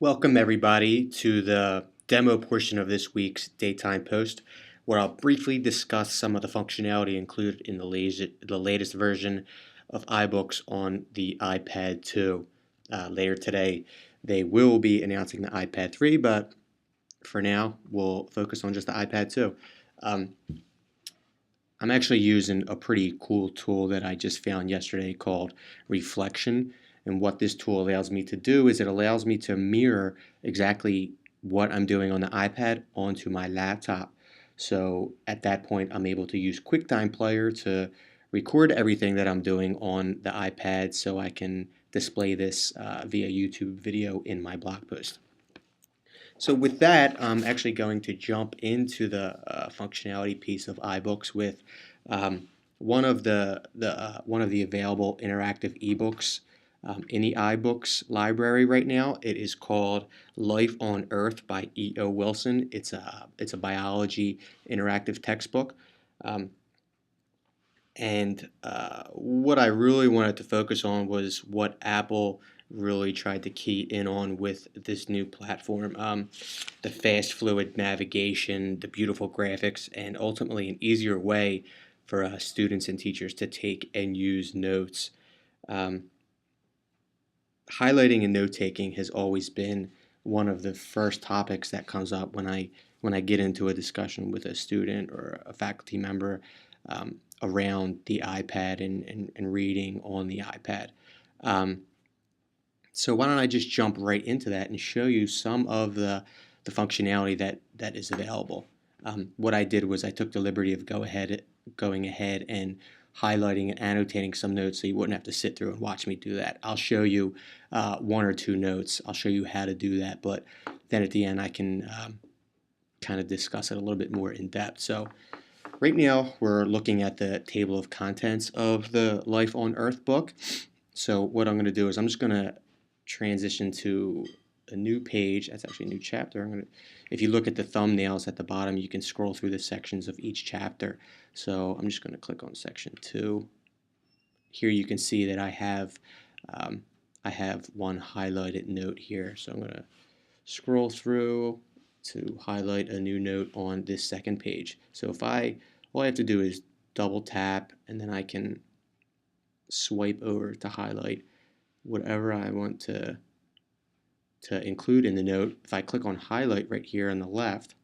Welcome, everybody, to the demo portion of this week's Daytime Post, where I'll briefly discuss some of the functionality included in the latest version of iBooks on the iPad 2. Later today, they will be announcing the iPad 3, but for now, we'll focus on just the iPad 2. Um, I'm actually using a pretty cool tool that I just found yesterday called Reflection. And what this tool allows me to do is it allows me to mirror exactly what I'm doing on the iPad onto my laptop. So at that point, I'm able to use QuickTime Player to record everything that I'm doing on the iPad so I can display this via YouTube video in my blog post. So with that, I'm actually going to jump into the functionality piece of iBooks with one of the available interactive ebooks in the iBooks library right now. It is called Life on Earth by E.O. Wilson. It's a biology interactive textbook. Um, and what I really wanted to focus on was what Apple really tried to key in on with this new platform. The fast, fluid navigation, the beautiful graphics, and ultimately an easier way for students and teachers to take and use notes. Um, Highlighting and note taking has always been one of the first topics that comes up when I get into a discussion with a student or a faculty member around the iPad and reading on the iPad. Um, so why don't I just jump right into that and show you some of the functionality that is available. What I did was I took the liberty of going ahead and highlighting and annotating some notes so you wouldn't have to sit through and watch me do that. I'll show you one or two notes. I'll show you how to do that, but then at the end I can kind of discuss it a little bit more in depth. So right now we're looking at the table of contents of the Life on Earth book. So what I'm going to do is I'm just going to transition to a new page. That's actually a new chapter. If you look at the thumbnails at the bottom, you can scroll through the sections of each chapter. So I'm just going to click on section 2. Here you can see that I have one highlighted note here. So I'm going to scroll through to highlight a new note on this second page. So all I have to do is double tap, and then I can swipe over to highlight whatever I want to include in the note. If I click on highlight right here on the left,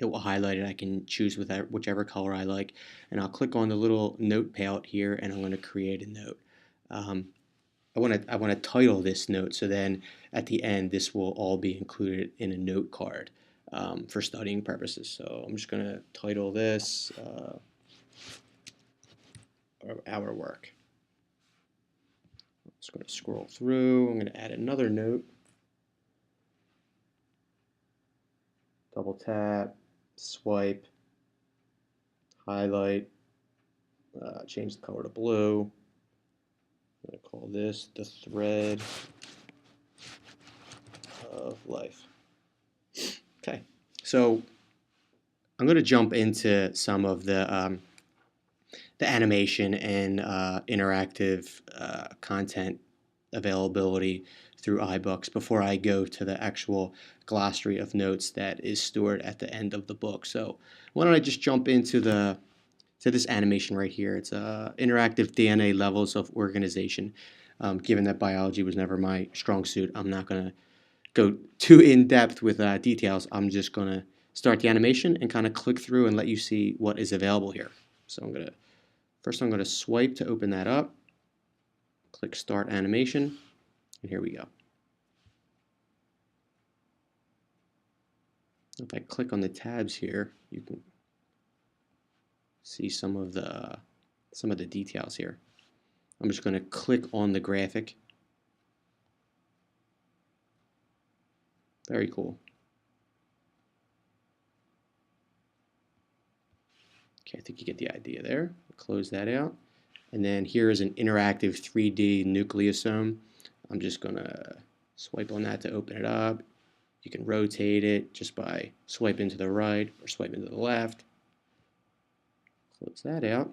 it will highlight it. I can choose with whichever color I like, and I'll click on the little note palette here, and I'm going to create a note. I want to title this note, so then at the end this will all be included in a note card for studying purposes. So I'm just going to title this our work. I'm just going to scroll through. I'm going to add another note. Double tap, swipe, highlight, change the color to blue. I'm going to call this the thread of life. Okay, so I'm going to jump into some of the animation and interactive content availability through iBooks before I go to the actual glossary of notes that is stored at the end of the book. So why don't I just jump into this animation right here. It's interactive DNA levels of organization. Given that biology was never my strong suit, I'm not going to go too in depth with details. I'm just going to start the animation and kind of click through and let you see what is available here. So I'm going to swipe to open that up, click Start Animation, and here we go. If I click on the tabs here, you can see some of the details here. I'm just going to click on the graphic. Very cool. Okay, I think you get the idea there. Close that out. And then here is an interactive 3D nucleosome. I'm just going to swipe on that to open it up. You can rotate it just by swiping to the right or swiping to the left. Close that out.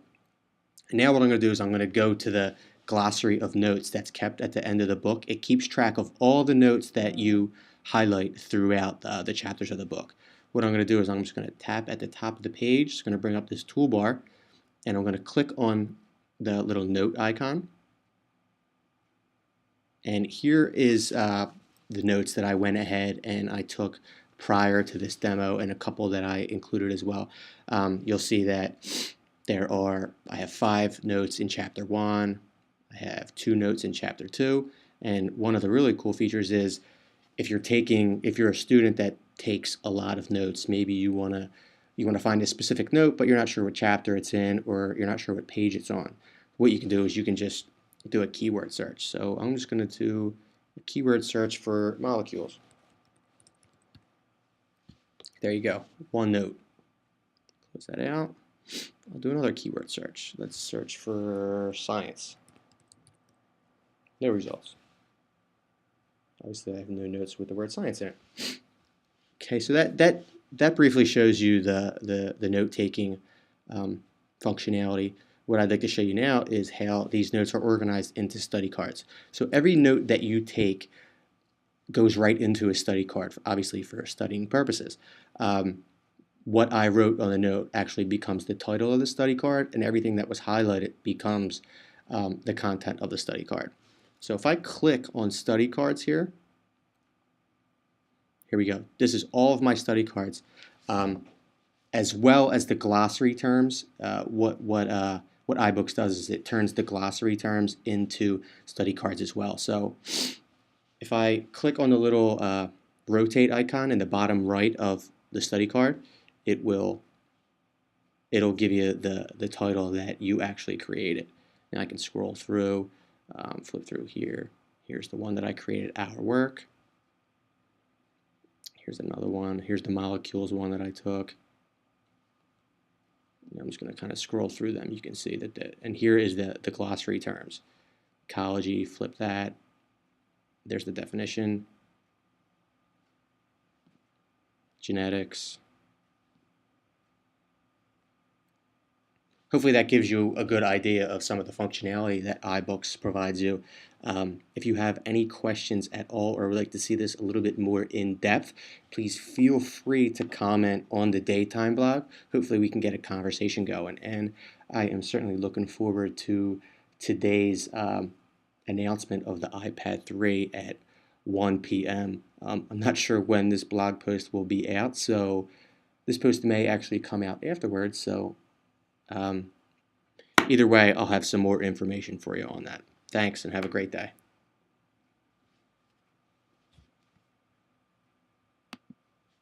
And now what I'm going to do is I'm going to go to the glossary of notes that's kept at the end of the book. It keeps track of all the notes that you highlight throughout the chapters of the book. What I'm going to do is I'm just going to tap at the top of the page. It's going to bring up this toolbar, and I'm going to click on the little note icon. And here is the notes that I went ahead and I took prior to this demo, and a couple that I included as well. You'll see that I have 5 notes in chapter 1, I have 2 notes in chapter 2, and one of the really cool features is if you're a student that takes a lot of notes, maybe you want to find a specific note, but you're not sure what chapter it's in, or you're not sure what page it's on. What you can do is you can just do a keyword search. So I'm just going to do a keyword search for molecules. There you go, 1 note. Close that out. I'll do another keyword search. Let's search for science. No results. Obviously, I have no notes with the word science in it. Okay, so that briefly shows you the note-taking functionality. What I'd like to show you now is how these notes are organized into study cards. So every note that you take goes right into a study card, obviously for studying purposes. What I wrote on the note actually becomes the title of the study card, and everything that was highlighted becomes the content of the study card. So if I click on study cards here we go. This is all of my study cards, as well as the glossary terms. What iBooks does is it turns the glossary terms into study cards as well. So if I click on the little rotate icon in the bottom right of the study card, it'll give you the title that you actually created. Now I can scroll through, flip through here. Here's the one that I created, Our Work. Here's another one. Here's the molecules one that I took. I'm just going to kind of scroll through them. You can see that, and here is the glossary terms. Ecology, flip that. There's the definition. Genetics. Hopefully that gives you a good idea of some of the functionality that iBooks provides you. If you have any questions at all or would like to see this a little bit more in depth, please feel free to comment on the Daytime blog. Hopefully we can get a conversation going. And I am certainly looking forward to today's announcement of the iPad 3 at 1 p.m. I'm not sure when this blog post will be out, so this post may actually come out afterwards. So either way, I'll have some more information for you on that. Thanks, and have a great day.